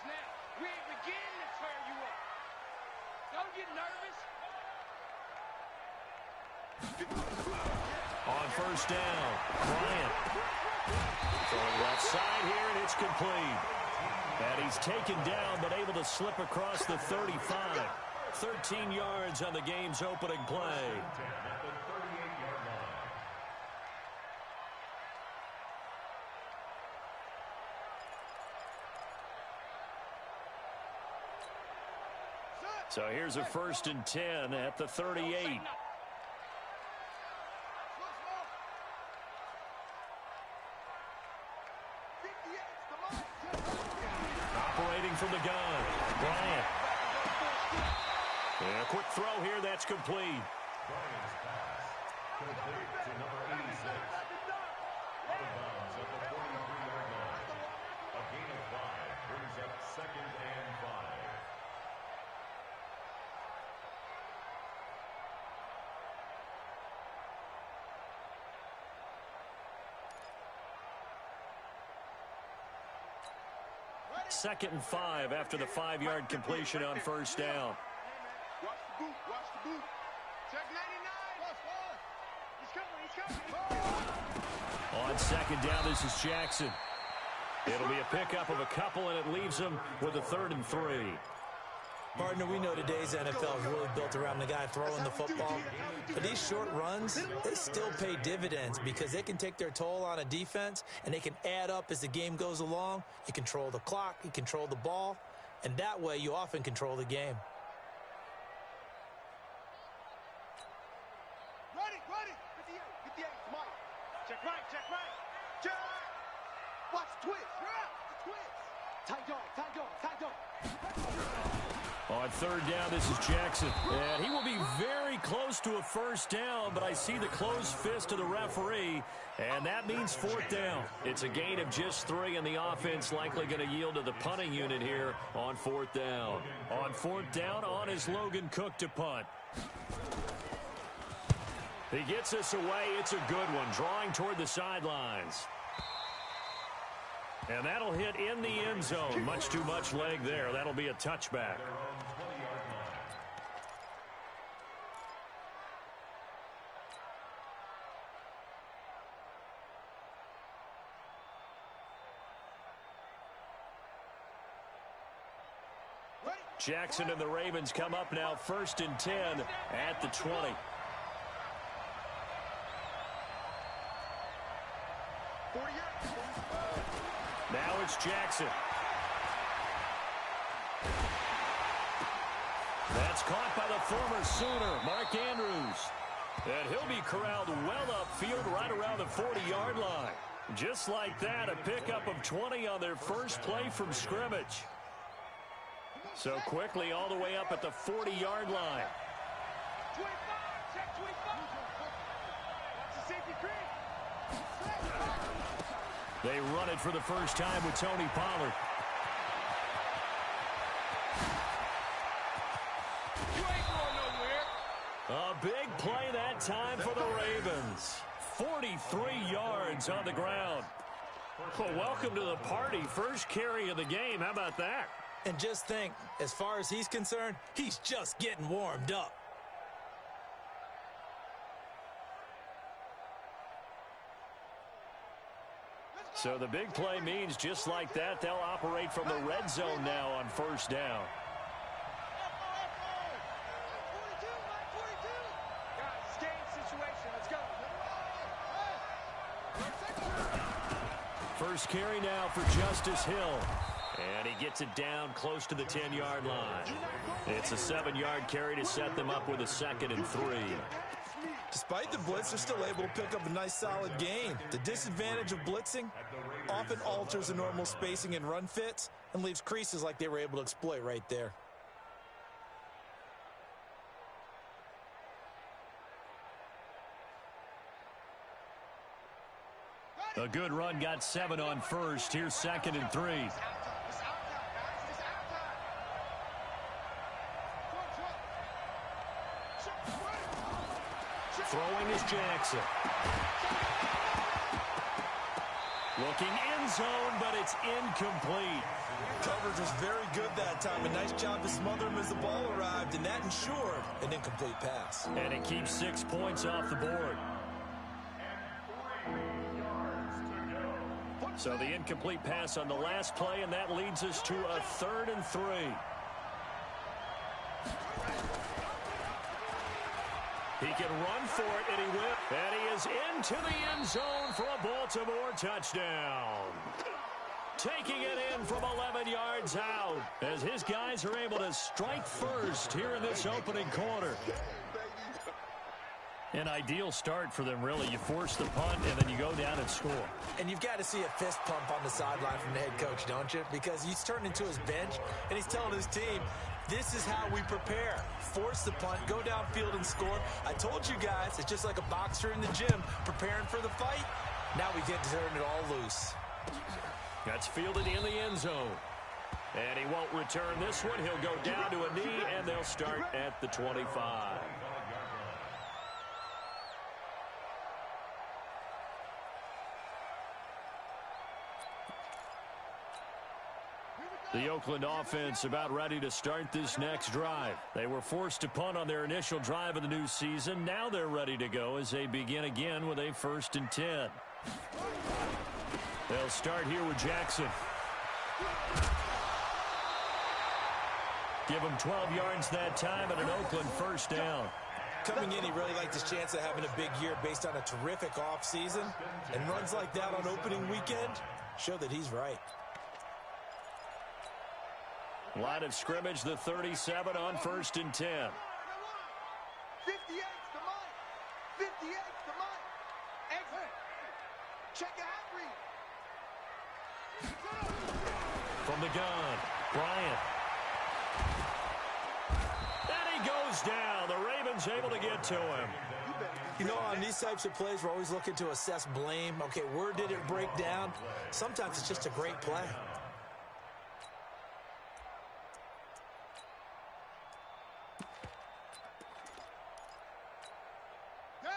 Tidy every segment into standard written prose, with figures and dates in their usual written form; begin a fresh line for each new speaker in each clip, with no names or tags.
now. We ain't beginning to tear you up. Don't get nervous.
On first down, Bryant. Throwing left side here, and it's complete. And he's taken down, but able to slip across the 35. 13 yards on the game's opening play. So here's a 1st and 10 at the 38. Operating from the gun, Bryant. And a quick throw here, that's complete.
Bryant's pass. Complete to number 86. Out of bounds at the 43-yard line. A gain of 5 brings up 2nd and 5.
Second and 5 after the 5-yard completion on first down.
Watch the boot. Watch the boot. Check 99. He's coming.
On second down, this is Jackson. It'll be a pickup of a couple, and it leaves him with a 3rd and 3.
Partner, we know today's NFL is really built around the guy throwing the football. But these short runs, they still pay dividends because they can take their toll on a defense, and they can add up as the game goes along. You control the clock, you control the ball, and that way you often control the game.
Ready. 58. Come on. Check right. Check. Watch the twist. Tight dog.
On third down, this is Jackson. And he will be very close to a first down, but I see the closed fist of the referee, and that means 4th down. It's a gain of just 3, and the offense likely going to yield to the punting unit here on 4th down. On 4th down, on is Logan Cook to punt. He gets us away. It's a good one, drawing toward the sidelines. And that'll hit in the end zone. Much too much leg there. That'll be a touchback. Jackson and the Ravens come up now 1st and 10 at the 20. Now it's Jackson. That's caught by the former Sooner, Mark Andrews. And he'll be corralled well upfield right around the 40-yard line. Just like that, a pickup of 20 on their first play from scrimmage. So quickly all the way up at the 40-yard line.
25. Check 25. Watch the safety creep.
They run it for the first time with Tony Pollard.
You ain't going nowhere.
A big play that time for the Ravens. 43 yards on the ground. Well, welcome to the party. First carry of the game. How about that?
And just think, as far as he's concerned, he's just getting warmed up.
So the big play means just like that, they'll operate from the red zone now on first down.
Guys, game situation. Let's go.
First carry now for Justice Hill. And he gets it down close to the 10-yard line. It's a 7-yard carry to set them up with a 2nd and 3.
Despite the blitz, they're still able to pick up a nice solid gain. The disadvantage of blitzing often alters the normal spacing and run fits and leaves creases like they were able to exploit right there.
A good run got 7 on first. Here's 2nd and 3. Throwing is Jackson. Looking end zone, but it's incomplete.
Coverage was very good that time. A nice job to smother him as the ball arrived, and that ensured an incomplete pass.
And it keeps 6 points off the board. So the incomplete pass on the last play, and that leads us to a 3rd and 3. He can run for it, and he will. And he is into the end zone for a Baltimore touchdown. Taking it in from 11 yards out as his guys are able to strike first here in this opening quarter. An ideal start for them, really. You force the punt, and then you go down and score.
And you've got to see a fist pump on the sideline from the head coach, don't you? Because he's turned into his bench, and he's telling his team, this is how we prepare. Force the punt, go downfield and score. I told you guys, it's just like a boxer in the gym preparing for the fight. Now we get to turn it all loose.
That's fielded in the end zone. And he won't return this one. He'll go down to a knee, and they'll start at the 25. The Oakland offense about ready to start this next drive. They were forced to punt on their initial drive of the new season. Now they're ready to go as they begin again with a 1st and 10. They'll start here with Jackson. Give him 12 yards that time and an Oakland 1st down.
Coming in, he really liked his chance of having a big year based on a terrific offseason. And runs like that on opening weekend show that he's right.
Line of scrimmage, the 37 on 1st and 10.
58's the mic. 58's the mic. Exit. Check your hat read.
From the gun, Bryant. And he goes down. The Ravens able to get to him.
You know, on these types of plays, we're always looking to assess blame. Okay, where did it break down? Sometimes it's just a great play.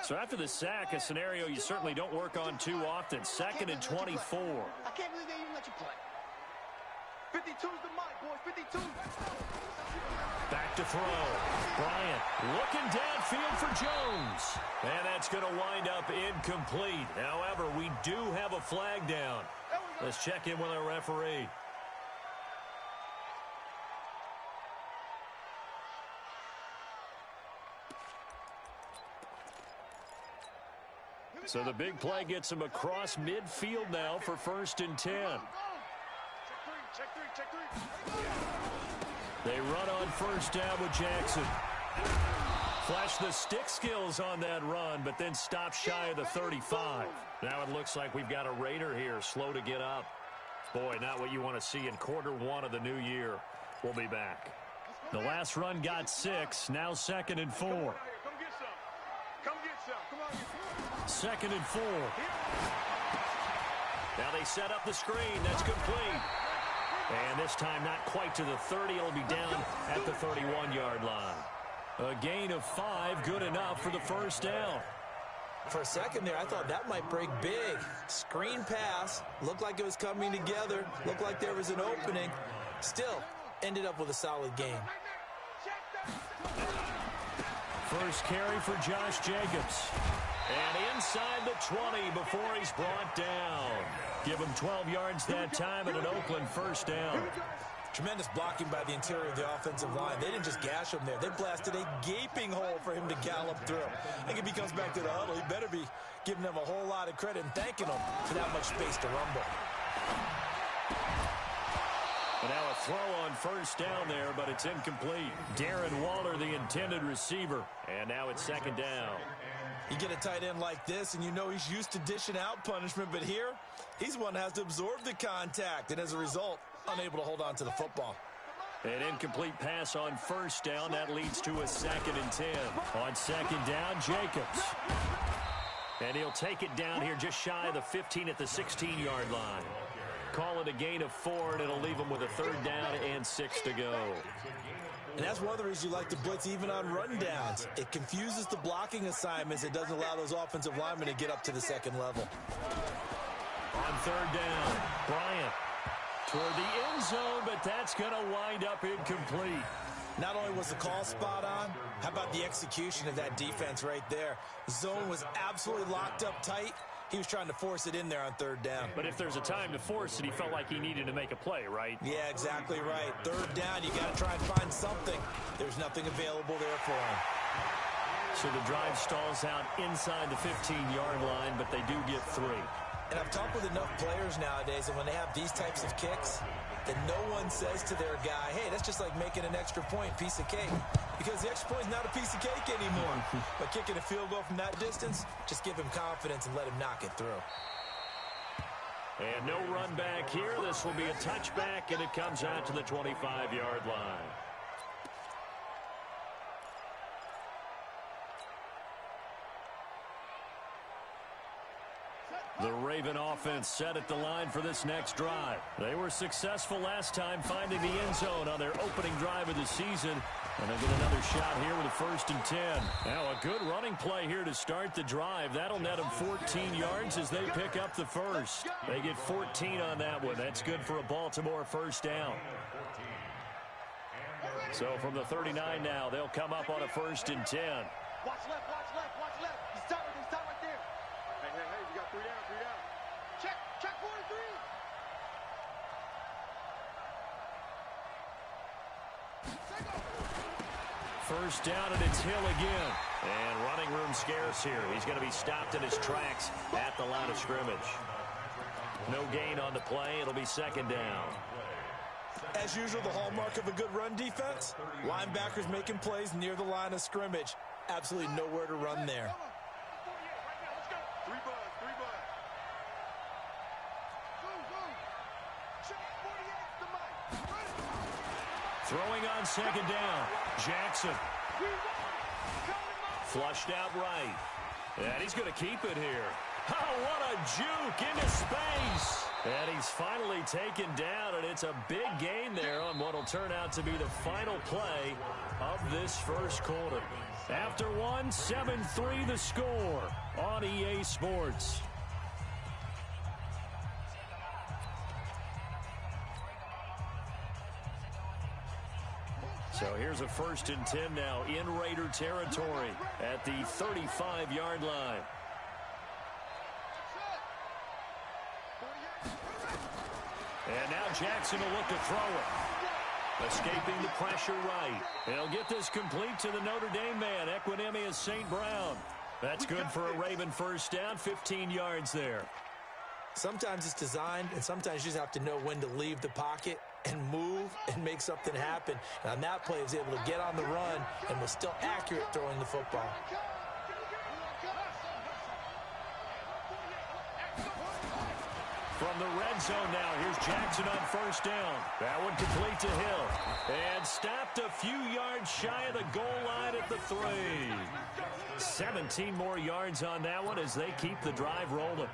So after the sack, a scenario you certainly don't work on too often. 2nd and 24.
I can't believe they even let you play. 52's the mic, boys. 52.
Back to throw. Bryant looking downfield for Jones. And that's going to wind up incomplete. However, we do have a flag down. Let's check in with our referee. So the big play gets him across midfield now for 1st and 10.
Check three.
They run on 1st down with Jackson. Flash the stick skills on that run, but then stop shy of the 35. Now it looks like we've got a Raider here, slow to get up. Boy, not what you want to see in quarter 1 of the new year. We'll be back. The last run got 6, now 2nd and 4.
Come get some. Come get some. Come on.
2nd and 4. Now they set up the screen. That's complete. And this time not quite to the 30. It'll be down at the 31-yard line. A gain of 5, good enough for the 1st down.
For a second there, I thought that might break big. Screen pass. Looked like it was coming together. Looked like there was an opening. Still, ended up with a solid game.
First carry for Josh Jacobs. And inside the 20 before he's brought down. Give him 12 yards that time and an Oakland 1st down.
Tremendous blocking by the interior of the offensive line. They didn't just gash him there. They blasted a gaping hole for him to gallop through. I think if he comes back to the huddle, he better be giving them a whole lot of credit and thanking them for that much space to rumble.
But now a throw on 1st down there, but it's incomplete. Darren Waller, the intended receiver. And now it's 2nd down.
You get a tight end like this, and you know he's used to dishing out punishment, but here, he's one that has to absorb the contact, and as a result, unable to hold on to the football.
An incomplete pass on 1st down. That leads to a 2nd and 10. On 2nd down, Jacobs. And he'll take it down here just shy of the 15 at the 16-yard line. Call it a gain of 4, and it'll leave him with a 3rd down and 6 to go.
And that's one of the reasons you like to blitz even on run downs. It confuses the blocking assignments. It doesn't allow those offensive linemen to get up to the 2nd level.
On third down, Bryant toward the end zone, but that's going to wind up incomplete.
Not only was the call spot on, how about the execution of that defense right there? Zone was absolutely locked up tight. He was trying to force it in there on third down.
But if there's a time to force it, he felt like he needed to make a play, right?
Yeah, exactly right. Third down, you got to try and find something. There's nothing available there for him.
So the drive stalls out inside the 15-yard line, but they do get 3.
And I've talked with enough players nowadays, and when they have these types of kicks, that no one says to their guy, hey, that's just like making an extra point, piece of cake. Because the extra point is not a piece of cake anymore. But kicking a field goal from that distance, just give him confidence and let him knock it through.
And no run back here. This will be a touchback, and it comes out to the 25-yard line. The Raven offense set at the line for this next drive. They were successful last time finding the end zone on their opening drive of the season. And they'll get another shot here with a 1st and 10. Now a good running play here to start the drive. That'll net them 14 yards as they pick up the first. They get 14 on that one. That's good for a Baltimore 1st down. So from the 39 now, they'll come up on a 1st and 10.
Watch left, watch left, watch left. He's stop right there. Hey, we got 3 down, 3 down. Check 43.
First down, and it's Hill again. And running room scarce here. He's going to be stopped in his tracks at the line of scrimmage. No gain on the play. It'll be 2nd down.
As usual, the hallmark of a good run defense, linebackers making plays near the line of scrimmage. Absolutely nowhere to run there.
3 buds.
Throwing on 2nd down. Jackson. Flushed out right. And he's going to keep it here. Oh, what a juke into space. And he's finally taken down, and it's a big gain there on what will turn out to be the final play of this first quarter. After one, 7-3 the score on EA Sports. So here's a 1st and 10 now in Raider territory at the 35-yard line. And now Jackson will look to throw it. Escaping the pressure right. He'll get this complete to the Notre Dame man, Equinemius St. Brown. That's good for a Raven 1st down, 15 yards there.
Sometimes it's designed, and sometimes you just have to know when to leave the pocket and move and make something happen. And on that play, he was able to get on the run and was still accurate throwing the football.
From the red zone now, here's Jackson on 1st down. That one complete to Hill. And stopped a few yards shy of the goal line at the 3. 17 more yards on that one as they keep the drive rolling.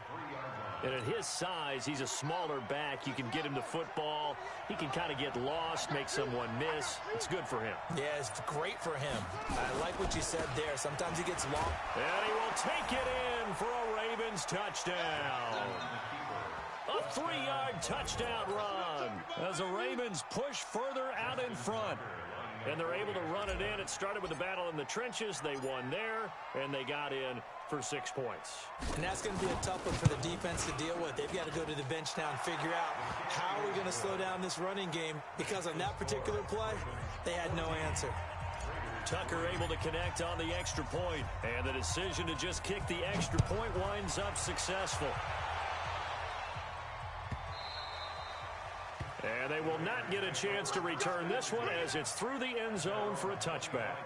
And at his size, he's a smaller back. You can get him the football. He can kind of get lost, make someone miss. It's good for him.
Yeah, it's great for him. I like what you said there. Sometimes he gets lost.
And he will take it in for a Ravens touchdown. A 3-yard touchdown run as the Ravens push further out in front. And they're able to run it in. It started with a battle in the trenches. They won there, and they got in for 6 points.
And that's going to be a tough one for the defense to deal with. They've got to go to the bench now and figure out how are we going to slow down this running game, because on that particular play, they had no answer.
Tucker able to connect on the extra point, and the decision to just kick the extra point winds up successful. And they will not get a chance to return this one as it's through the end zone for a touchback.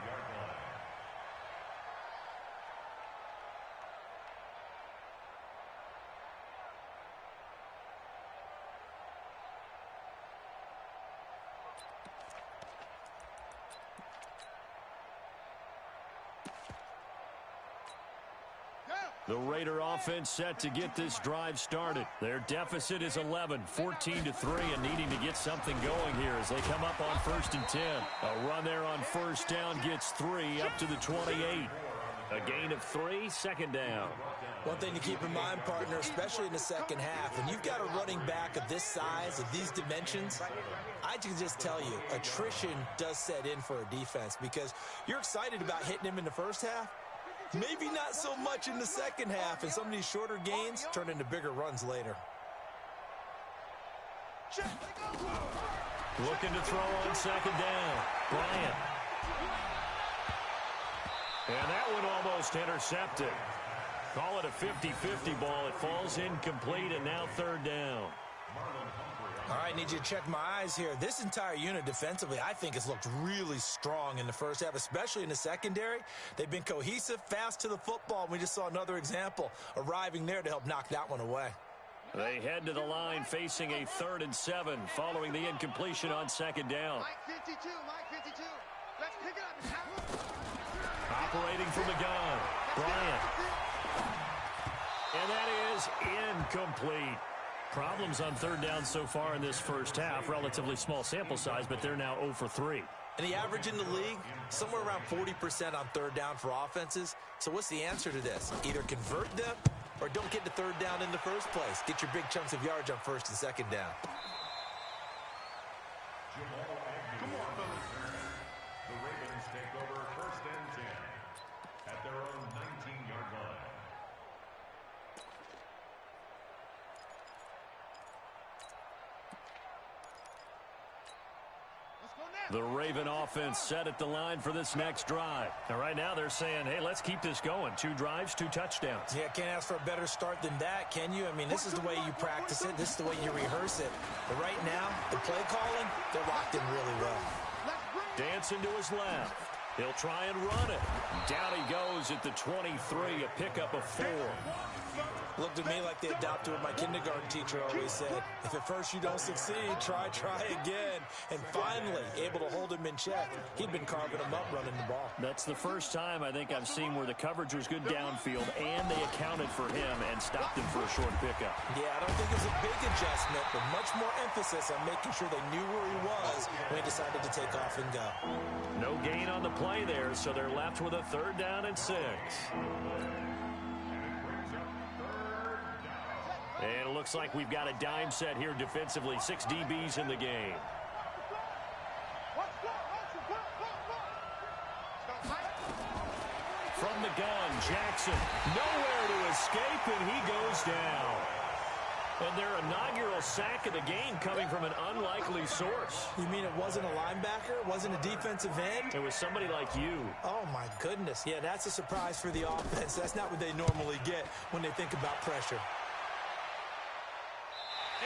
The Raider offense set to get this drive started. Their deficit is 11, 14-3, and needing to get something going here as they come up on 1st and 10. A run there on 1st down gets 3 up to the 28. A gain of 3, second down.
One thing to keep in mind, partner, especially in the second half, when you've got a running back of this size, of these dimensions, I can just tell you, attrition does set in for a defense because you're excited about hitting him in the first half. Maybe not so much in the second half, and some of these shorter gains turn into bigger runs later.
Looking to throw on second down. Bryant. And that one almost intercepted. Call it a 50-50 ball. It falls incomplete, and now third down.
All right, need you to check my eyes here. This entire unit defensively, I think, has looked really strong in the first half, especially in the secondary. They've been cohesive, fast to the football. We just saw another example arriving there to help knock that one away.
They head to the line facing a 3rd and 7 following the incompletion on second down.
Mike 52, Mike 52. Let's pick it up.
Operating from the gun, Bryant. And that is incomplete. Problems on third down so far in this first half. Relatively small sample size, but they're now 0 for 3.
And the average in the league, somewhere around 40% on third down for offenses. So what's the answer to this? Either convert them or don't get the third down in the first place. Get your big chunks of yards on first and second down.
Come on, fellas. The Ravens take over 1st and 10 at their own 19-yard line.
The Raven offense set at the line for this next drive. And right now they're saying, hey, let's keep this going. 2 drives, 2 touchdowns.
Yeah, can't ask for a better start than that, can you? I mean, this is the way you practice it. This is the way you rehearse it. But right now, the play calling, they're locked in really well.
Dancing to his left. He'll try and run it. Down he goes at the 23, a pickup of 4.
Looked at me like they adopted what my kindergarten teacher always said. If at first you don't succeed, try again. And finally, able to hold him in check. He'd been carving him up running the ball.
That's the first time I think I've seen where the coverage was good downfield and they accounted for him and stopped him for a short pickup.
Yeah, I don't think it was a big adjustment, but much more emphasis on making sure they knew where he was when he decided to take off and go.
No gain on the play there, so they're left with a 3rd down and 6. And it looks like we've got a dime set here defensively. 6 DBs in the game. From the gun, Jackson. Nowhere to escape, and he goes down. And their inaugural sack of the game coming from an unlikely source.
You mean it wasn't a linebacker? It wasn't a defensive end?
It was somebody like you.
Oh, my goodness. Yeah, that's a surprise for the offense. That's not what they normally get when they think about pressure.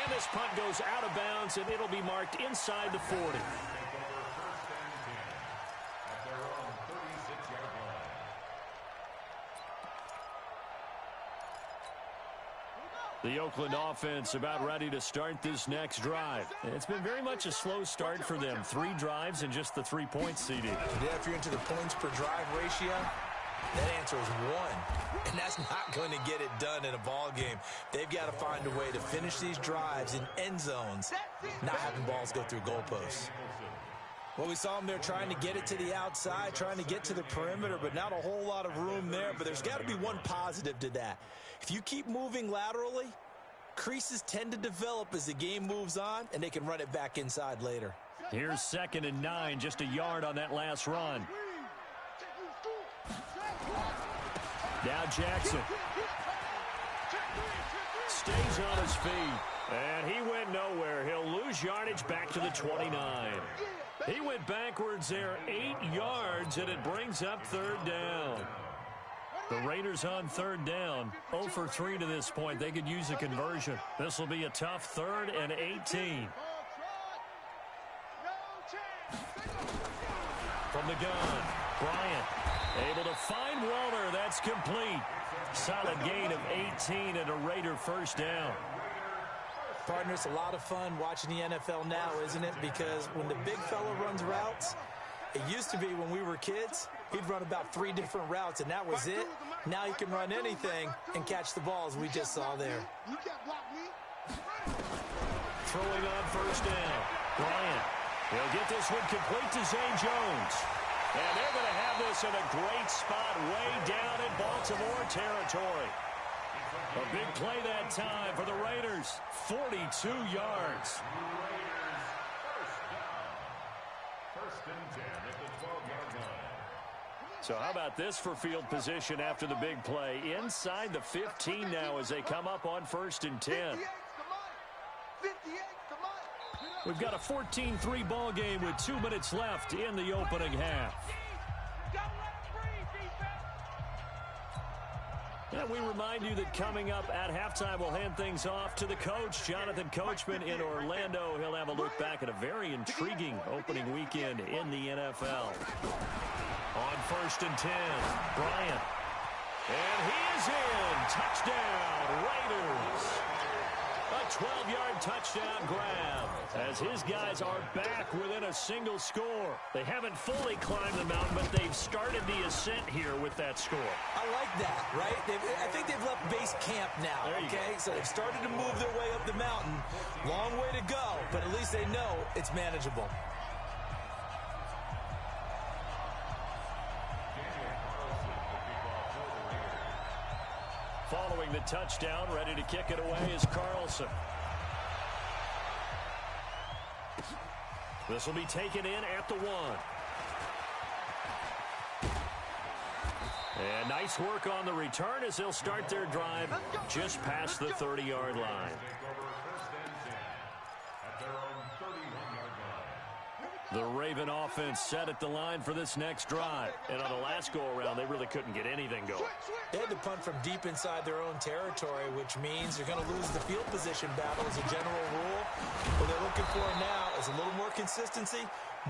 And this punt goes out of bounds, and it'll be marked inside the 40. The Oakland offense about ready to start this next drive. It's been very much a slow start for them. 3 drives and just the 3 points, CD.
Yeah, if you're into the points per drive ratio, that answer is 1. And that's not going to get it done in a ball game. They've got to find a way to finish these drives in end zones, not having balls go through goalposts. Well, we saw them there trying to get it to the outside, trying to get to the perimeter, but not a whole lot of room there. But there's got to be one positive to that. If you keep moving laterally, creases tend to develop as the game moves on, and they can run it back inside later.
Here's 2nd and 9, just a yard on that last run. Now Jackson stays on his feet, and he went nowhere. He'll lose yardage back to the 29. He went backwards there 8 yards, and it brings up 3rd down. The Raiders on 3rd down, 0 for 3 to this point. They could use a conversion. This will be a tough 3rd and 18. From the gun, Bryant able to find Walter. That's complete. Solid gain of 18 and a Raider 1st down.
Partner, it's a lot of fun watching the NFL now, isn't it? Because when the big fella runs routes, it used to be when we were kids, he'd run about 3 different routes, and that was it. Now he can run anything and catch the balls we just saw there.
Throwing on 1st down. Bryant. He'll get this one complete to Zay Jones. And they're going to have this in a great spot way down in Baltimore territory. A big play that time for the Raiders. 42 yards.
First and 10 at the 12-yard line.
So how about this for field position after the big play? Inside the 15 now as they come up on 1st and 10. We've got a 14-3 ball game with 2 minutes left in the opening half. And we remind you that coming up at halftime, we'll hand things off to the coach, Jonathan Coachman in Orlando. He'll have a look back at a very intriguing opening weekend in the NFL. On 1st and 10, Bryant. And he is in. Touchdown, Raiders. A 12-yard touchdown grab as his guys are back within a single score. They haven't fully climbed the mountain, but they've started the ascent here with that score.
I like that, right? I think they've left base camp now, okay? So they've started to move their way up the mountain. Long way to go, but at least they know it's manageable.
Following the touchdown, ready to kick it away is Carlson. This will be taken in at the 1. And nice work on the return as they'll start their drive just past the 30-yard line. The Raven offense set at the line for this next drive. And on the last go-around, they really couldn't get anything going.
They had to punt from deep inside their own territory, which means they're going to lose the field position battle as a general rule. What they're looking for now is a little more consistency,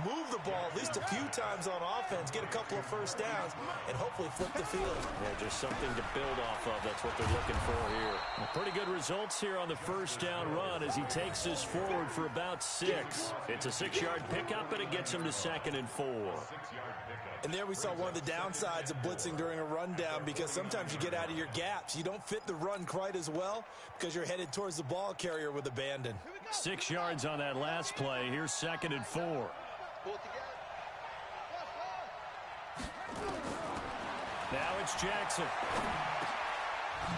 move the ball at least a few times on offense, get a couple of first downs, and hopefully flip the field.
Yeah, just something to build off of. That's what they're looking for here. Pretty good results here on the first down run as he takes this forward for about 6. It's a 6-yard pickup, and it gets him to 2nd and 4.
And there we saw one of the downsides of blitzing during a rundown, because sometimes you get out of your gaps. You don't fit the run quite as well because you're headed towards the ball carrier with abandon.
6 yards on that last play. Here's 2nd and 4. Now it's Jackson.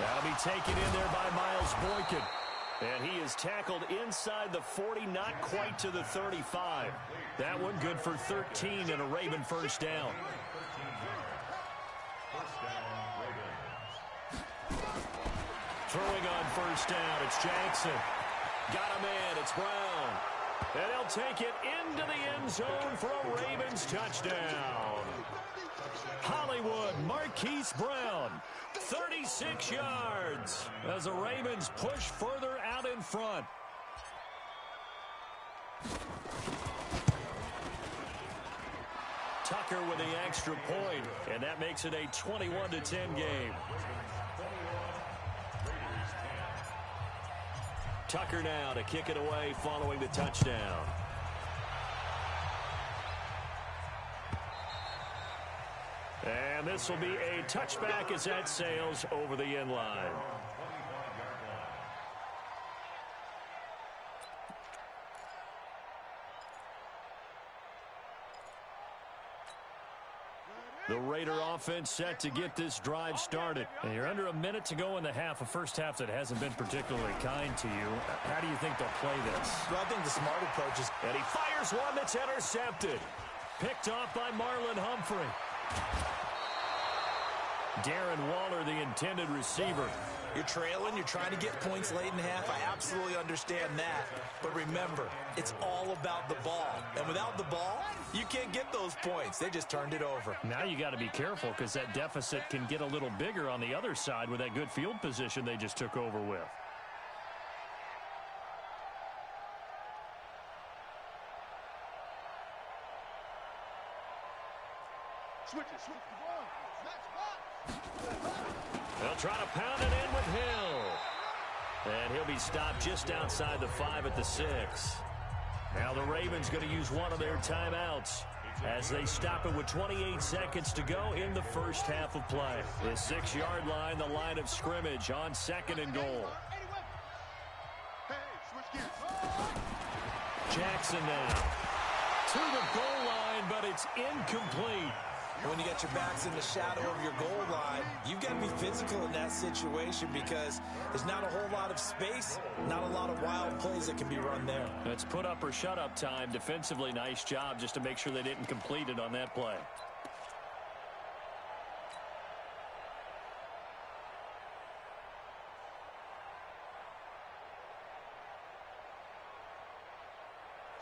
That'll be taken in there by Miles Boykin. And he is tackled inside the 40, not quite to the 35. That one good for 13 and a Raven first down. Throwing on first down, it's Jackson. Got a man, it's Brown. And they'll take it into the end zone for a Ravens touchdown. Hollywood Marquise Brown, 36 yards as the Ravens push further out in front. Tucker with the extra point, and that makes it a 21-10 game. Tucker now to kick it away following the touchdown. And this will be a touchback as that sails over the end line. The Raider offense set to get this drive started. And you're under a minute to go in the half, a first half that hasn't been particularly kind to you. How do you think they'll play this?
Well, I think the smart approach is...
And he fires one that's intercepted. Picked off by Marlon Humphrey. Darren Waller, the intended receiver.
You're trailing, you're trying to get points late in the half. I absolutely understand that. But remember, it's all about the ball. And without the ball, you can't get those points. They just turned it over.
Now you got to be careful because that deficit can get a little bigger on the other side with that good field position they just took over with. They'll try to pound it in with Hill. And he'll be stopped just outside the 5 at the 6. Now the Ravens going to use one of their timeouts as they stop it with 28 seconds to go in the first half of play. The 6-yard line, the line of scrimmage on 2nd and goal. Jackson now. to the goal line, but it's incomplete.
When you got your backs in the shadow of your goal line, you've got to be physical in that situation because there's not a whole lot of space, not a lot of wild plays that can be run there.
It's put up or shut up time. Defensively, nice job just to make sure they didn't complete it on that play.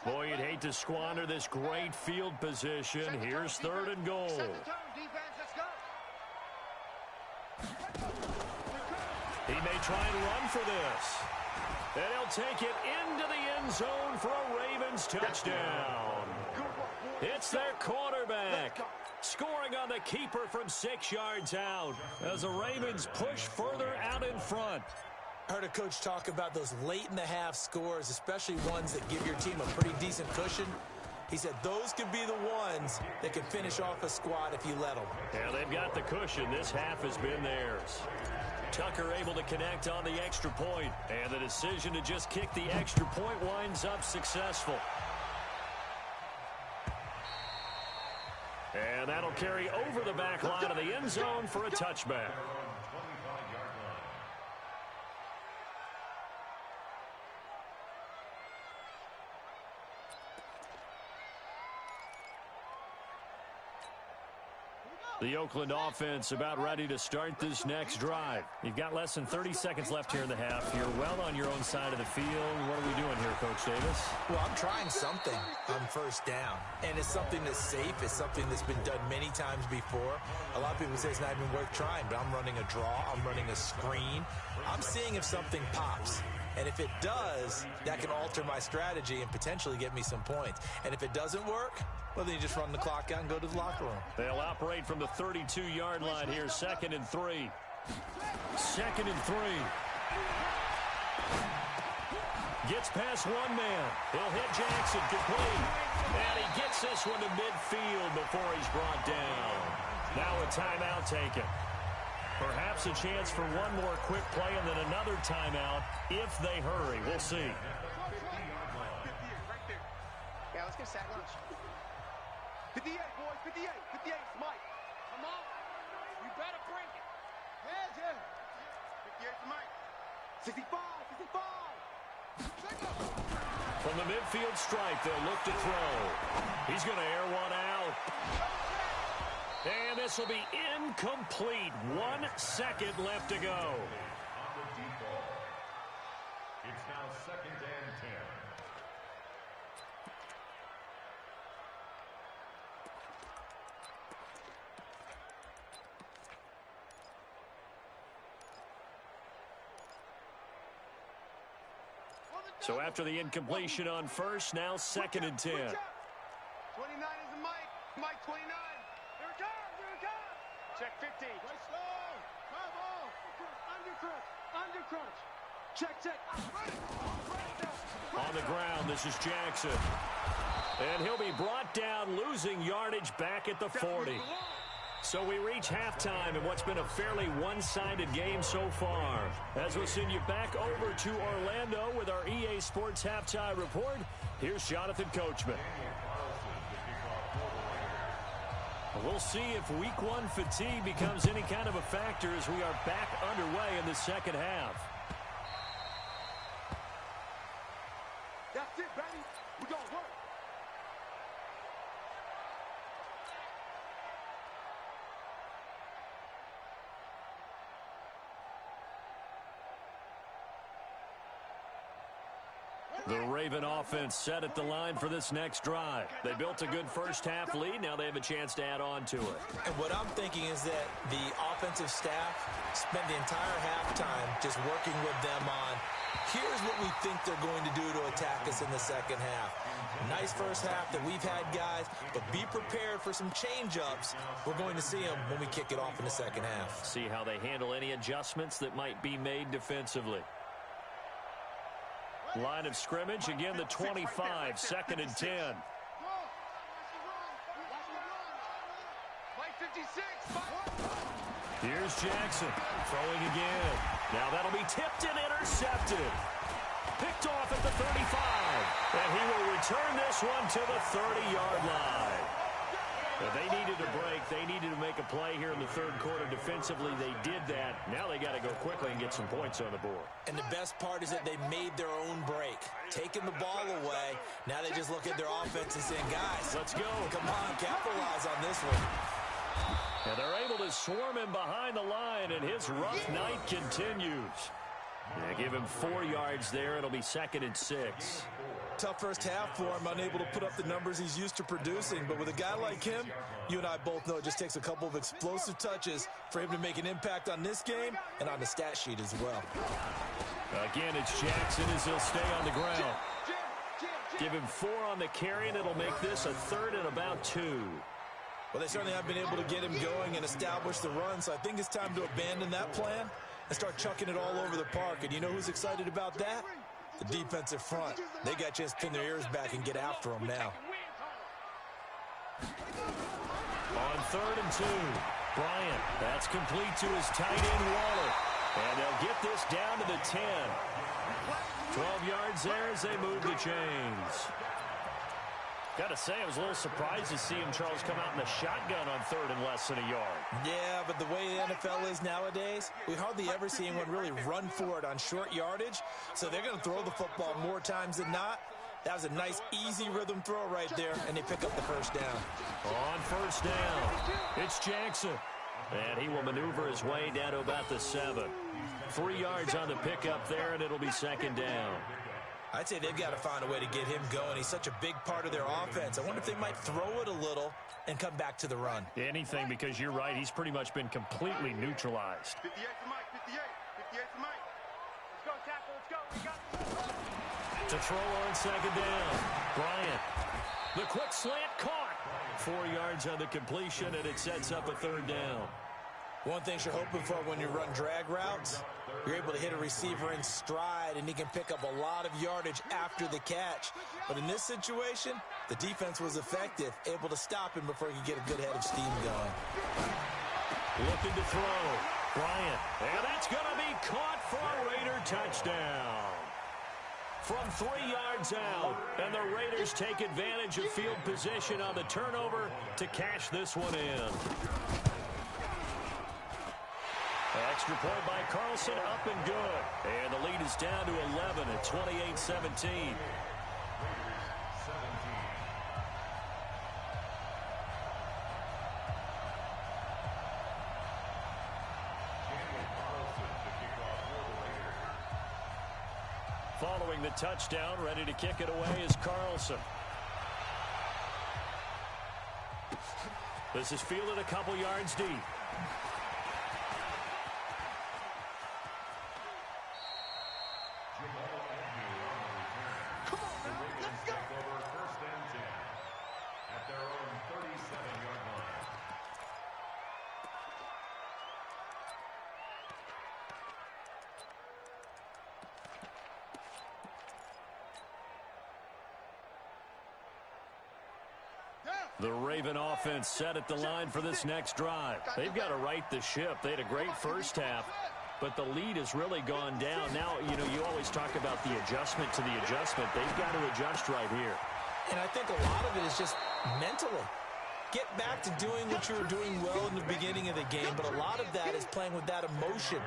Boy, you'd hate to squander this great field position. Here's 3rd and goal. He may try and run for this. And he'll take it into the end zone for a Ravens touchdown. It's their quarterback scoring on the keeper from 6 yards out as the Ravens push further out in front.
I heard a coach talk about those late-in-the-half scores, especially ones that give your team a pretty decent cushion. He said those could be the ones that can finish off a squad if you let them.
Yeah, they've got the cushion. This half has been theirs. Tucker able to connect on the extra point, and the decision to just kick the extra point winds up successful. And that'll carry over the back line of the end zone for a touchback. The Oakland offense about ready to start this next drive. You've got less than 30 seconds left here in the half. You're well on your own side of the field. What are we doing here, Coach Davis?
Well, I'm trying something on 1st down. And it's something that's safe. It's something that's been done many times before. A lot of people say it's not even worth trying, but I'm running a draw. I'm running a screen. I'm seeing if something pops. And if it does, that can alter my strategy and potentially get me some points. And if it doesn't work, well, then you just run the clock out and go to the locker room.
They'll operate from the 32-yard line here, 2nd and 3. 2nd and 3. Gets past one man. He'll hit Jackson, complete. And he gets this one to midfield before he's brought down. Now a timeout taken. Perhaps a chance for one more quick play and then another timeout if they hurry. We'll see.
Yeah, let's get a sack lunch. 58, boys, 58, 58, Mike. Come on. You better bring it. Yeah. 58 Mike. 65, 65.
From the midfield stripe, they'll look to throw. He's going to air one out. And this will be incomplete. 1 second left to go.
On the deep ball. It's now 2nd and 10.
So after the incompletion on 1st, now 2nd and 10.
29 is a Mike. Mike 29. Here it comes. Check 50. Play slow. Undercrunch. Check.
On the ground, this is Jackson. And he'll be brought down, losing yardage back at the 40. So we reach halftime in what's been a fairly one-sided game so far. As we'll send you back over to Orlando with our EA Sports Halftime Report, here's Jonathan Coachman. We'll see if Week 1 fatigue becomes any kind of a factor as we are back underway in the second half.
That's it, baby. We gonna work.
The Raven offense set at the line for this next drive. They built a good first half lead. Now they have a chance to add on to it.
And what I'm thinking is that the offensive staff spent the entire halftime just working with them on, here's what we think they're going to do to attack us in the second half. Nice first half that we've had, guys, but be prepared for some change-ups. We're going to see them when we kick it off in the second half.
See how they handle any adjustments that might be made defensively. Line of scrimmage, again the 25, 2nd and 10. Here's Jackson, throwing again. Now that'll be tipped and intercepted. Picked off at the 35. And he will return this one to the 30-yard line. But they needed a break. They needed to make a play here in the third quarter. Defensively, they did that. Now they got to go quickly and get some points on the board.
And the best part is that they made their own break. Taking the ball away, now they just look at their offense and saying, guys,
let's go.
Come on, capitalize on this one.
And they're able to swarm him behind the line, and his rough night continues. Give him 4 yards there. It'll be 2nd and 6.
Tough first half for him, unable to put up the numbers he's used to producing. But with a guy like him, you and I both know it just takes a couple of explosive touches for him to make an impact on this game and on the stat sheet as well.
Again, it's Jackson as he'll stay on the ground. Give him 4 on the carry, and it'll make this a 3rd and about 2.
Well, they certainly have been able to get him going and establish the run, so I think it's time to abandon that plan and start chucking it all over the park. And you know who's excited about that? The defensive front. They got a chance to pin their ears back and get after him now.
On 3rd and 2, Bryant. That's complete to his tight end, Waller. And they'll get this down to the 10. 12 yards there as they move the chains. Got to say, I was a little surprised to see him, Charles, come out in the shotgun on 3rd and less than a yard.
Yeah, but the way the NFL is nowadays, we hardly ever see anyone really run for it on short yardage. So they're going to throw the football more times than not. That was a nice, easy rhythm throw right there, and they pick up the first down.
On 1st down, it's Jackson. And he will maneuver his way down to about the 7. 3 yards on the pickup there, and it'll be 2nd down.
I'd say they've got to find a way to get him going. He's such a big part of their offense. I wonder if they might throw it a little and come back to the run.
Anything, because you're right. He's pretty much been completely neutralized.
58 to Mike, 58. 58 to Mike. Let's go, tackle, let's go. We got
To throw on 2nd down, Bryant. The quick slant caught. 4 yards on the completion, and it sets up a 3rd down.
One thing you're hoping for when you run drag routes, you're able to hit a receiver in stride, and he can pick up a lot of yardage after the catch. But in this situation, the defense was effective, able to stop him before he could get a good head of steam going.
Looking to throw. Bryant. And that's going to be caught for a Raider touchdown. From 3 yards out, and the Raiders take advantage of field position on the turnover to cash this one in. Extra point by Carlson, up and good. And the lead is down to 11 at 28-17. Following the touchdown, ready to kick it away is Carlson. This is fielded a couple yards deep. The Raven offense set at the line for this next drive. They've got to right the ship. They had a great first half, but the lead has really gone down. Now, you always talk about the adjustment to the adjustment. They've got to adjust right here.
And I think a lot of it is just mentally. Get back to doing what you were doing well in the beginning of the game, but a lot of that is playing with that emotion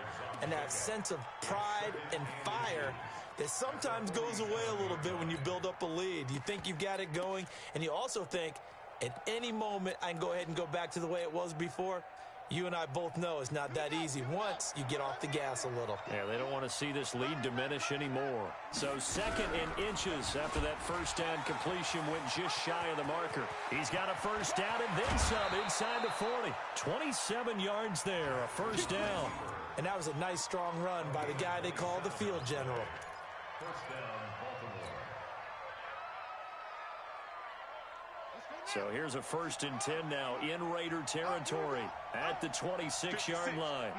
and that sense of pride and fire that sometimes goes away a little bit when you build up a lead. You think you've got it going, and you also think, at any moment, I can go ahead and go back to the way it was before. You and I both know it's not that easy once you get off the gas a little.
Yeah, they don't want to see this lead diminish anymore. So 2nd and inches after that first down completion went just shy of the marker. He's got a first down and then some inside the 40. 27 yards there, a first down.
And that was a nice, strong run by the guy they call the field general.
First down, Baltimore.
So here's a 1st and 10 now in Raider territory at the 26-yard line.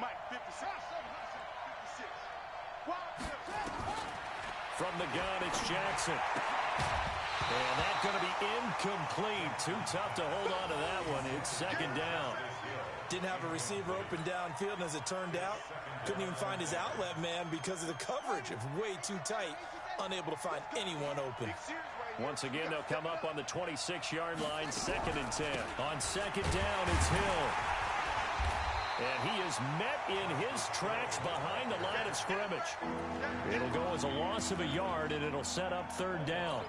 From the gun, it's Jackson. And that's going to be incomplete. Too tough to hold on to that one. It's 2nd down.
Didn't have a receiver open downfield, and as it turned out, couldn't even find his outlet man because of the coverage. It was way too tight, unable to find anyone open.
Once again, they'll come up on the 26-yard line, 2nd and 10. On 2nd down, it's Hill. And he is met in his tracks behind the line of scrimmage. It'll go as a loss of a yard, and it'll set up 3rd down.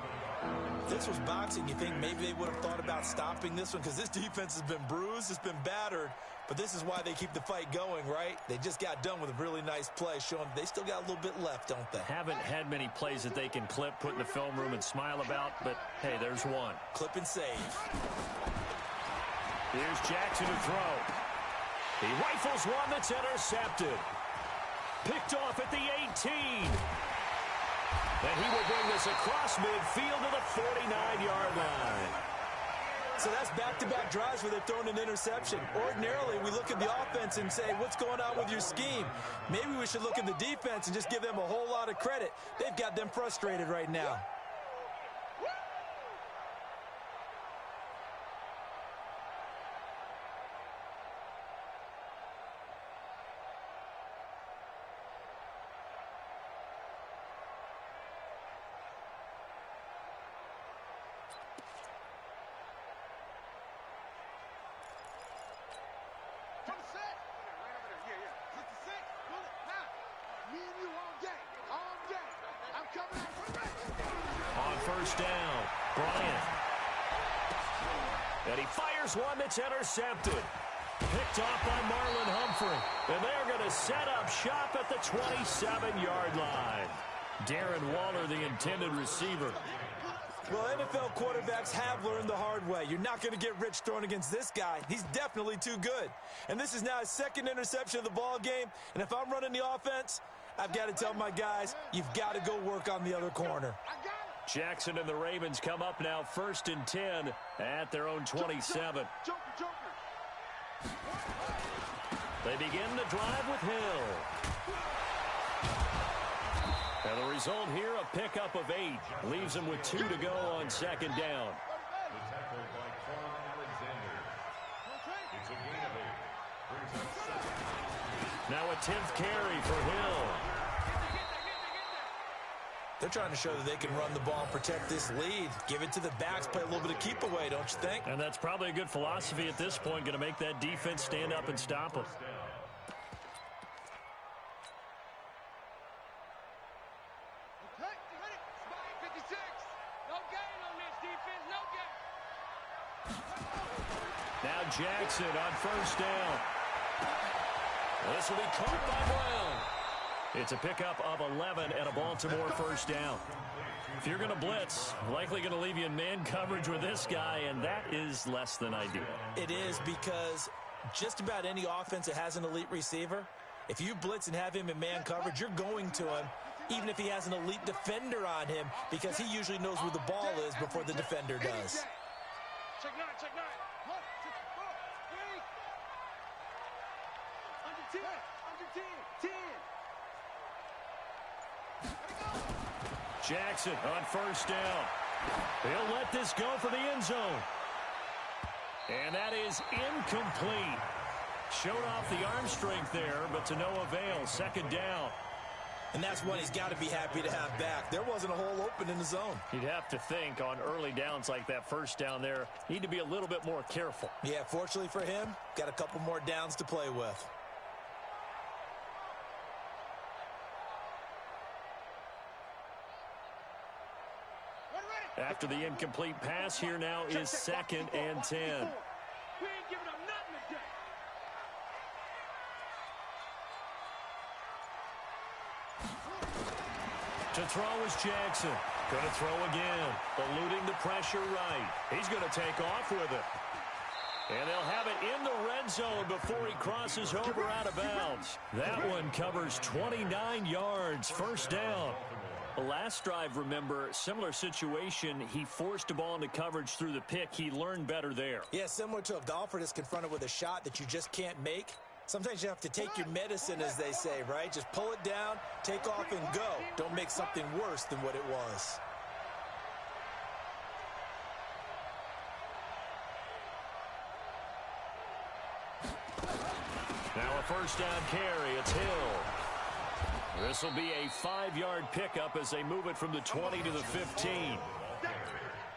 If this was boxing, you think maybe they would have thought about stopping this one, because this defense has been bruised, it's been battered, but this is why they keep the fight going, right? They just got done with a really nice play, showing they still got a little bit left, don't they?
Haven't had many plays that they can clip, put in the film room, and smile about, but hey, there's one.
Clip and save.
Here's Jackson to throw. He rifles one that's intercepted. Picked off at the 18. And he will bring this across midfield to the 49-yard line.
So that's back-to-back drives where they're throwing an interception. Ordinarily, we look at the offense and say, what's going on with your scheme? Maybe we should look at the defense and just give them a whole lot of credit. They've got them frustrated right now.
On 1st down, Bryant. And he fires one that's intercepted. Picked off by Marlon Humphrey. And they're going to set up shop at the 27-yard line. Darren Waller, the intended receiver.
Well, NFL quarterbacks have learned the hard way. You're not going to get rich throwing against this guy. He's definitely too good. And this is now his 2nd interception of the ball game. And if I'm running the offense, I've got to tell my guys, you've got to go work on the other corner.
Jackson and the Ravens come up now 1st and 10 at their own 27. They begin to drive with Hill. And the result here, a pickup of 8. Leaves him with 2 to go on 2nd down.
The tackle by Quan Alexander. It's a gain of 8. Brings up 2nd.
Now a 10th carry for Hill.
They're trying to show that they can run the ball and protect this lead. Give it to the backs, play a little bit of keep away, don't you think?
And that's probably a good philosophy at this point, going to make that defense stand up and stop them. Now Jackson on 1st down. This will be caught by Brown. It's a pickup of 11 and a Baltimore 1st down. If you're going to blitz, likely going to leave you in man coverage with this guy, and that is less than ideal.
It is, because just about any offense that has an elite receiver, if you blitz and have him in man coverage, you're going to him, even if he has an elite defender on him, because he usually knows where the ball is before the defender does.
Check 9, check 9. 1, 2, 3. Under 10, 10.
Jackson on 1st down. He'll let this go for the end zone. And that is incomplete. Showed off the arm strength there, but to no avail. 2nd down.
And that's one he's got to be happy to have back. There wasn't a hole open in the zone.
You'd have to think on early downs like that 1st down there, need to be a little bit more careful.
Yeah, fortunately for him, got a couple more downs to play with.
After the incomplete pass, here now is 2nd and 10.
We ain't giving up nothing today.
To throw is Jackson. Going to throw again. Eluding the pressure right. He's going to take off with it. And they'll have it in the red zone before he crosses over out of bounds. That one covers 29 yards. 1st down. The last drive, remember, similar situation. He forced the ball into coverage through the pick. He learned better there.
Yeah, similar to a golfer that's confronted with a shot that you just can't make. Sometimes you have to take your medicine, as they say, right? Just pull it down, take off, and go. Don't make something worse than what it was.
Now a 1st down carry. It's Hill. This will be a 5-yard pickup as they move it from the 20 to the 15.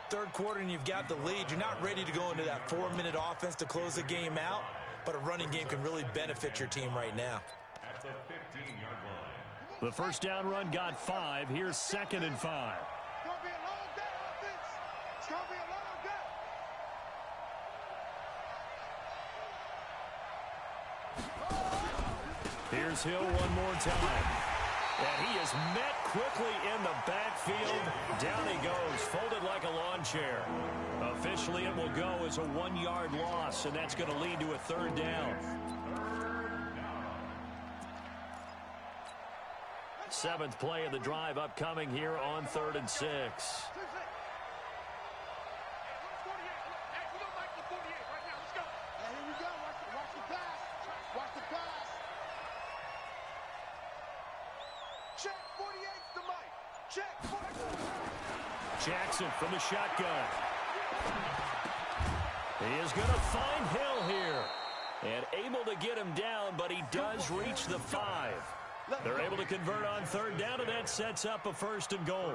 Third quarter and you've got the lead. You're not ready to go into that 4-minute offense to close the game out, but a running game can really benefit your team right now.
At the 15-yard line.
The first down run got 5. Here's 2nd and 5.
It's going to be a long day, offense. It's going to be a long day.
Here's Hill one more time. And he is met quickly in the backfield. Down he goes, folded like a lawn chair. Officially, it will go as a 1-yard loss, and that's going to lead to a 3rd down. 7th play of the drive upcoming here on 3rd and 6. Jackson from the shotgun. He is going to find Hill here. And able to get him down, but he does reach the 5. They're able to convert on 3rd down, and that sets up a 1st and goal.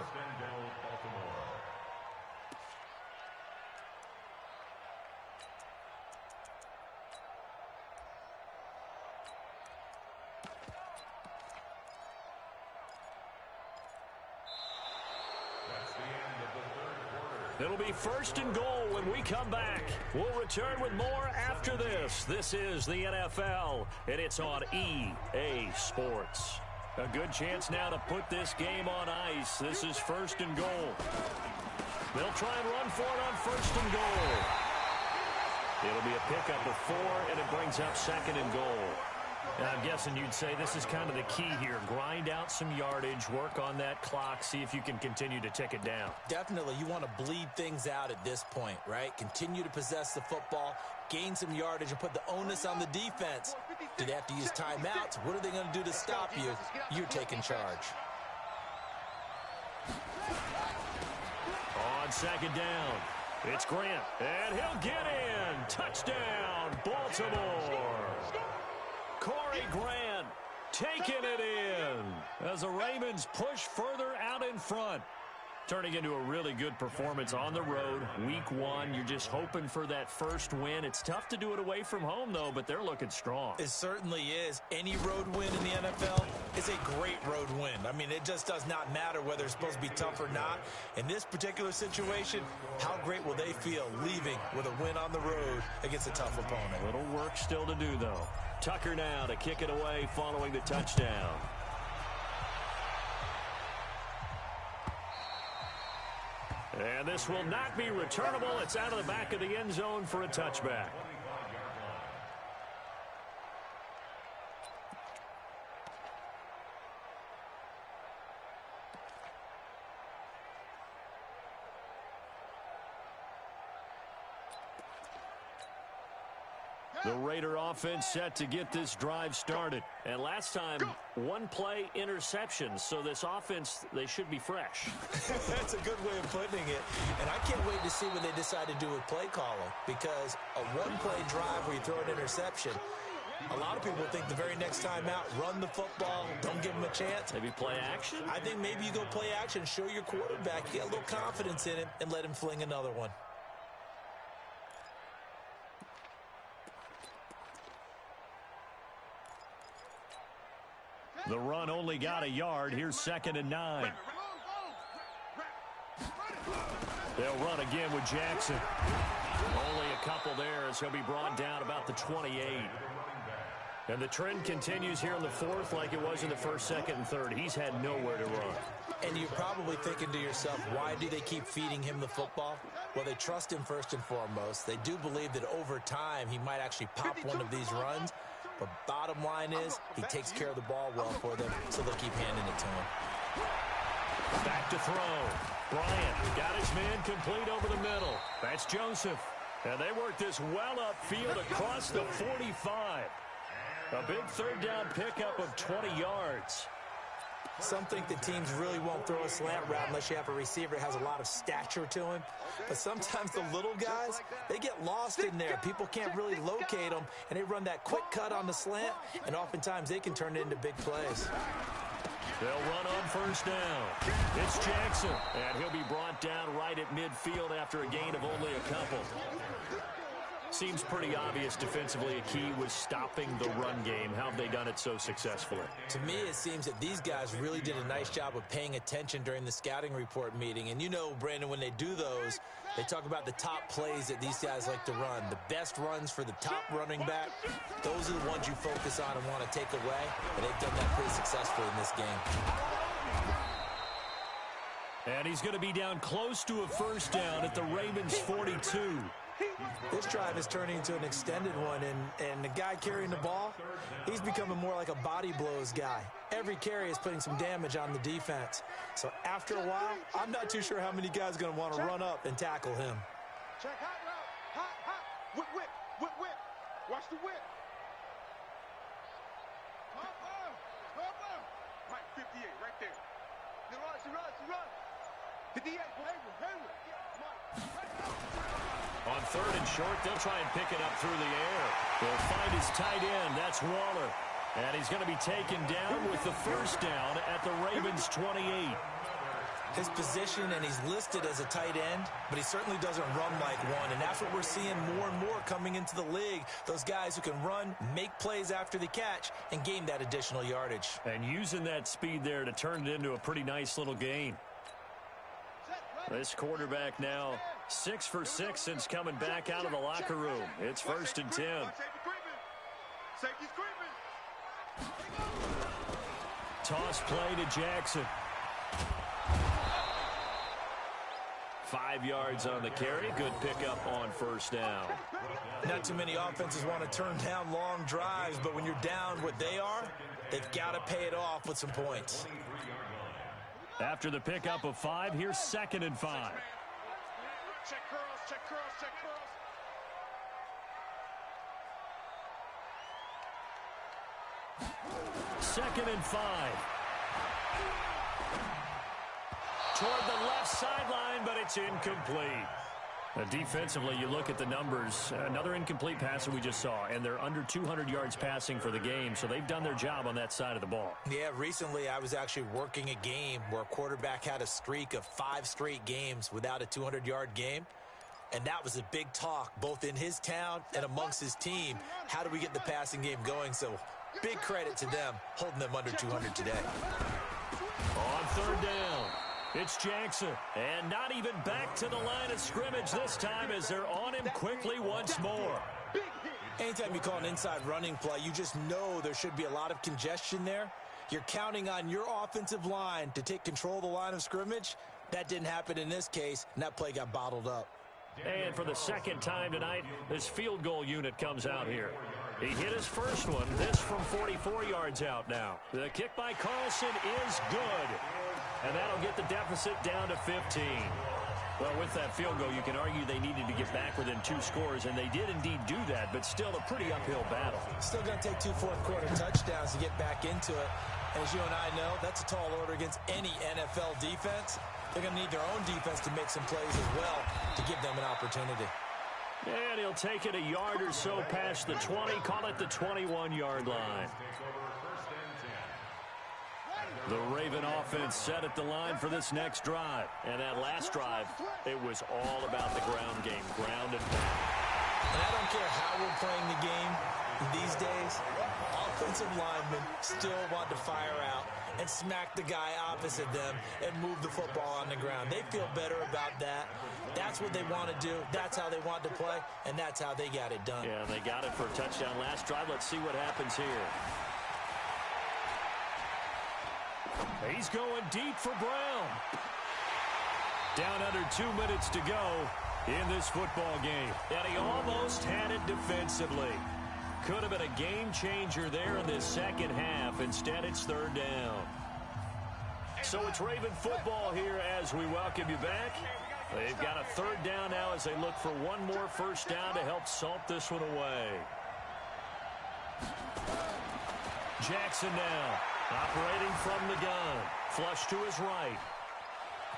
It'll be 1st and goal when we come back. We'll return with more after this. This is the NFL, and it's on EA Sports. A good chance now to put this game on ice. This is 1st and goal. They'll try and run for it on 1st and goal. It'll be a pickup of 4, and it brings up 2nd and goal. And I'm guessing you'd say this is kind of the key here. Grind out some yardage, work on that clock, see if you can continue to tick it down.
Definitely. You want to bleed things out at this point, right? Continue to possess the football, gain some yardage, and put the onus on the defense. Do they have to use timeouts? What are they going to do to stop you? You're taking charge.
On 2nd down, it's Grant, and he'll get in. Touchdown, Baltimore. Corey Grant taking it in as the Ravens push further out in front. Turning into a really good performance on the road. Week 1, you're just hoping for that first win. It's tough to do it away from home, though, but they're looking strong.
It certainly is. Any road win in the NFL is a great road win. I mean, it just does not matter whether it's supposed to be tough or not. In this particular situation, how great will they feel leaving with a win on the road against a tough opponent?
A little work still to do, though. Tucker now to kick it away following the touchdown. And this will not be returnable. It's out of the back of the end zone for a touchback. The Raider offense set to get this drive started. And last time, 1 play interception. So this offense, they should be fresh.
That's a good way of putting it. And I can't wait to see what they decide to do with play calling. Because a 1-play drive where you throw an interception, a lot of people think the very next time out, run the football, don't give them a chance.
Maybe play action?
I think maybe you go play action, show your quarterback, you get a little confidence in him, and let him fling another one.
The run only got a yard. Here's 2nd and 9. They'll run again with Jackson. Only a couple there as he'll be brought down about the 28. And the trend continues here in the 4th like it was in the 1st, 2nd, and 3rd. He's had nowhere to run.
And you're probably thinking to yourself, why do they keep feeding him the football? Well, they trust him first and foremost. They do believe that over time he might actually pop one of these runs. But bottom line is, he takes care of the ball well for them, so they'll keep handing it to him.
Back to throw. Bryant got his man complete over the middle. That's Joseph. And they work this well upfield across the 45. A big 3rd down pickup of 20 yards.
Some think that teams really won't throw a slant route unless you have a receiver that has a lot of stature to him. But sometimes the little guys, they get lost in there. People can't really locate them, and they run that quick cut on the slant, and oftentimes they can turn it into big plays.
They'll run on first down. It's Jackson, and he'll be brought down right at midfield after a gain of only a couple. Seems pretty obvious defensively a key was stopping the run game. How have they done it so successfully?
To me, it seems that these guys really did a nice job of paying attention during the scouting report meeting. And you know, Brandon, when they do those, they talk about the top plays that these guys like to run. The best runs for the top running back, those are the ones you focus on and want to take away. And they've done that pretty successfully in this game.
And he's going to be down close to a first down at the Ravens' 42.
This drive is turning into an extended one, and the guy carrying the ball, he's becoming more like a body blows guy. Every carry is putting some damage on the defense. So after a while, I'm not too sure how many guys are going to want to run up and tackle him.
Check hot route. Hot. Whip. Watch the whip. Mike, 58, right there. She run. 58, Hayward.
On third and short, they'll try and pick it up through the air. They'll find his tight end. That's Waller. And he's going to be taken down with the first down at the Ravens' 28.
His position, and he's listed as a tight end, but he certainly doesn't run like one. And that's what we're seeing more and more coming into the league. Those guys who can run, make plays after the catch, and gain that additional yardage.
And using that speed there to turn it into a pretty nice little gain. This quarterback now 6 for 6 since coming back out of the locker room. It's 1st and 10.
Safety's creeping.
Toss play to Jackson. 5 yards on the carry. Good pickup on first down.
Not too many offenses want to turn down long drives, but when you're down what they are, they've got to pay it off with some points.
After the pickup of 5, here's 2nd and 5.
Check curls.
2nd and 5. Toward the left sideline, but it's incomplete. Defensively, you look at the numbers. Another incomplete pass that we just saw, and they're under 200 yards passing for the game, so they've done their job on that side of the ball.
Yeah, recently I was actually working a game where a quarterback had a streak of 5 straight games without a 200-yard game, and that was a big talk both in his town and amongst his team. How do we get the passing game going? So big credit to them holding them under 200 today.
On third down, it's Jackson, and not even back to the line of scrimmage this time as they're on him quickly once more.
Anytime you call an inside running play, you just know there should be a lot of congestion there. You're counting on your offensive line to take control of the line of scrimmage. That didn't happen in this case, and that play got bottled up.
And for the second time tonight, this field goal unit comes out here. He hit his first one, this from 44 yards out now. The kick by Carlson is good. And that'll get the deficit down to 15. Well, with that field goal, you can argue they needed to get back within 2 scores, and they did indeed do that, but still a pretty uphill battle.
Still going to take 2 fourth-quarter touchdowns to get back into it. As you and I know, that's a tall order against any NFL defense. They're going to need their own defense to make some plays as well to give them an opportunity.
And he'll take it a yard or so past the 20, call it the 21-yard line. The Raven offense set at the line for this next drive. And that last drive, it was all about the ground game, ground and pound.
And I don't care how we're playing the game these days, offensive linemen still want to fire out and smack the guy opposite them and move the football on the ground. They feel better about that. That's what they want to do. That's how they want to play, and that's how they got it done.
Yeah, they got it for a touchdown last drive. Let's see what happens here. He's going deep for Brown. Down under 2 minutes to go in this football game. And he almost had it defensively. Could have been a game changer there in this second half. Instead, it's third down. So it's Raven football here as we welcome you back. They've got a third down now as they look for one more first down to help salt this one away. Jackson now operating from the gun. Flush to his right.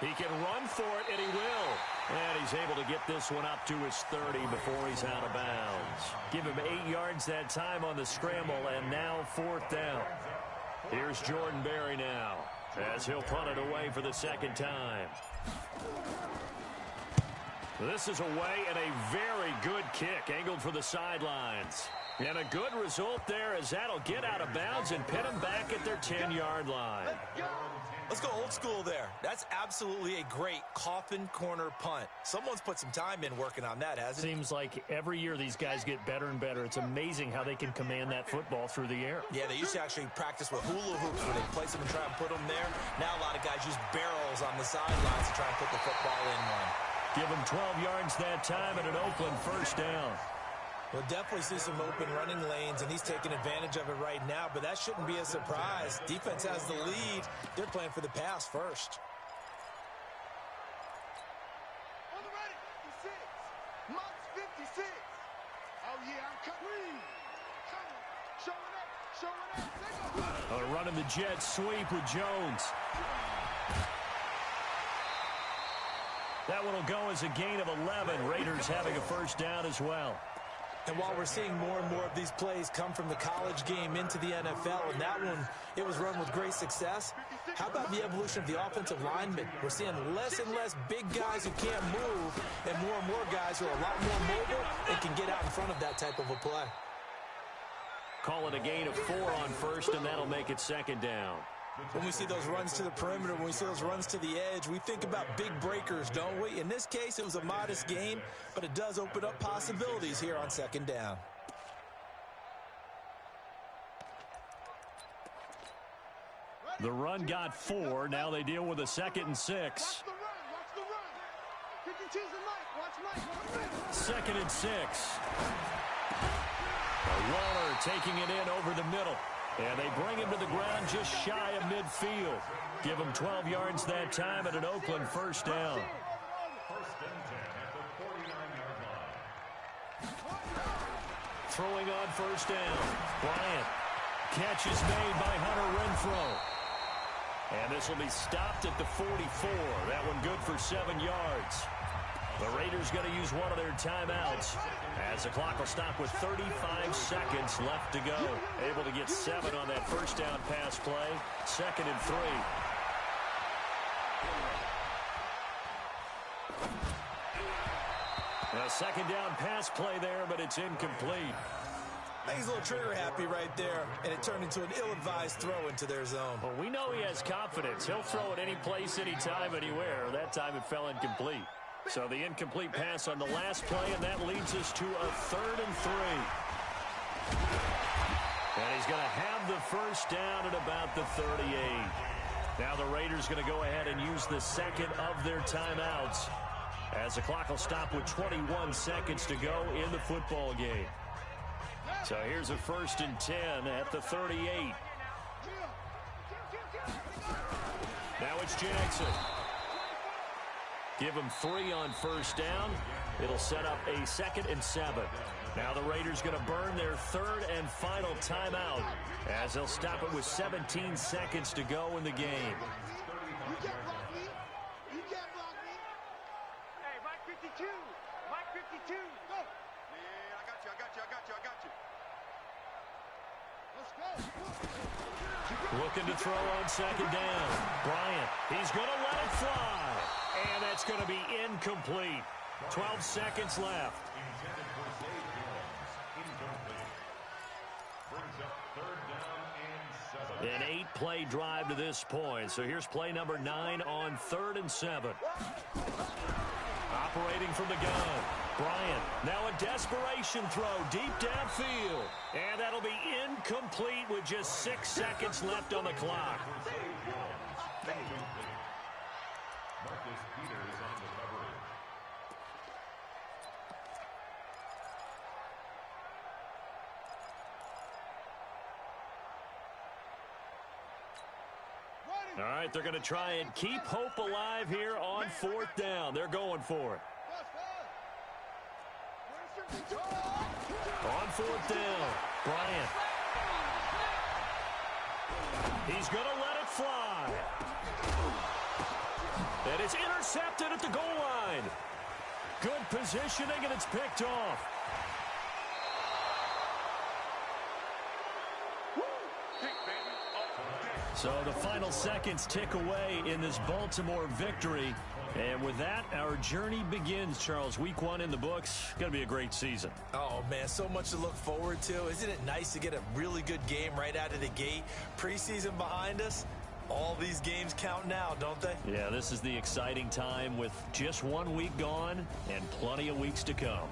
He can run for it, and he will. And he's able to get this one up to his 30 before he's out of bounds. Give him 8 yards that time on the scramble, and now fourth down. Here's Jordan Berry now, as he'll punt it away for the second time. This is away, and a very good kick angled for the sidelines. And a good result there, as that'll get out of bounds and pin them back at their 10-yard line.
Let's go old school there. That's absolutely a great coffin corner punt. Someone's put some time in working on that, hasn't it?
Seems like every year these guys get better and better. It's amazing how they can command that football through the air.
Yeah, they used to actually practice with hula hoops where they place them and try and put them there. Now a lot of guys use barrels on the sidelines to try and put the football in one.
Give them 12 yards that time and an Oakland first down.
We'll definitely see some open running lanes, and he's taking advantage of it right now, but that shouldn't be a surprise. Defense has the lead. They're playing for the pass first.
On the ready, 56. Mox 56. Oh, yeah, I'm coming. Showing up.
Running the jet sweep with Jones. That one will go as a gain of 11. Raiders having a first down as well.
And while we're seeing more and more of these plays come from the college game into the NFL, and that one, it was run with great success, how about the evolution of the offensive linemen? We're seeing less and less big guys who can't move, and more guys who are a lot more mobile and can get out in front of that type of a play.
Call it a gain of 4 on first, and that'll make it second down.
When we see those runs to the perimeter, when we see those runs to the edge, we think about big breakers, don't we? In this case, it was a modest gain, but it does open up possibilities here on second down.
The run got 4. Now they deal with a 2nd and 6.
Watch the run.
2nd and 6. Waller taking it in over the middle. And they bring him to the ground just shy of midfield. Give him 12 yards that time at an Oakland first down.
First and 10 at the 49-yard line.
Throwing on first down. Bryant. Catch is made by Hunter Renfrow. And this will be stopped at the 44. That one good for 7 yards. The Raiders going to use one of their timeouts as the clock will stop with 35 seconds left to go. Able to get 7 on that first down pass play. 2nd and 3. A second down pass play there, but it's incomplete.
I think he's a little trigger happy right there, and it turned into an ill-advised throw into their zone.
Well, we know he has confidence. He'll throw it any place, anytime, anywhere. That time it fell incomplete. So the incomplete pass on the last play, and that leads us to a 3rd and 3. And he's going to have the first down at about the 38. Now the Raiders going to go ahead and use the second of their timeouts as the clock will stop with 21 seconds to go in the football game. So here's a 1st and 10 at the 38. Now it's Jackson. Give him 3 on first down. It'll set up a 2nd and 7. Now the Raiders going to burn their 3rd and final timeout as they'll stop it with 17 seconds to go in the game.
You can't block me. You can't block me. Hey, Mike 52. Mike 52. Go. Yeah, I got you. Let's go.
Looking to throw on second down. Bryant, he's going to let it fly. And that's going to be incomplete. 12 seconds left.
Intended for Zay Jones. Incomplete. Brings up 3rd down and 7.
An 8-play drive to this point. So here's play number 9 on 3rd and 7. Operating from the gun. Bryant, now a desperation throw deep downfield. And that'll be incomplete with just 6 seconds left on the clock.
Marcus Peters on the coverage.
All right, they're going to try and keep hope alive here on 4th down. They're going for it. On 4th down, Bryant. He's going to let it fly. And it's intercepted at the goal line. Good positioning, and it's picked off.
Kick, baby.
So the final seconds tick away in this Baltimore victory. And with that, our journey begins, Charles. Week 1 in the books. Going to be a great season.
Oh, man, so much to look forward to. Isn't it nice to get a really good game right out of the gate? Preseason behind us. All these games count now, don't they?
Yeah, this is the exciting time with just 1 week gone and plenty of weeks to come.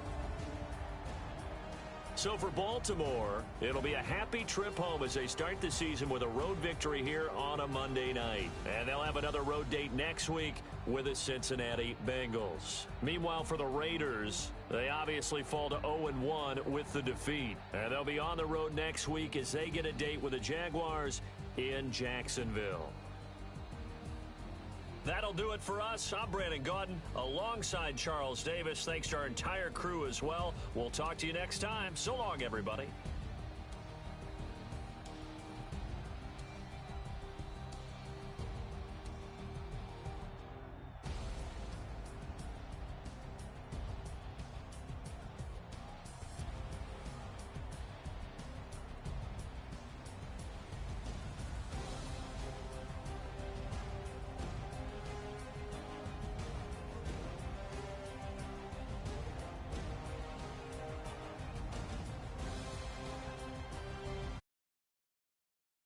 So for Baltimore, it'll be a happy trip home as they start the season with a road victory here on a Monday night. And they'll have another road date next week with the Cincinnati Bengals. Meanwhile, for the Raiders, they obviously fall to 0-1 with the defeat. And they'll be on the road next week as they get a date with the Jaguars in Jacksonville. That'll do it for us. I'm Brandon Gaudin alongside Charles Davis. Thanks to our entire crew as well. We'll talk to you next time. So long, everybody.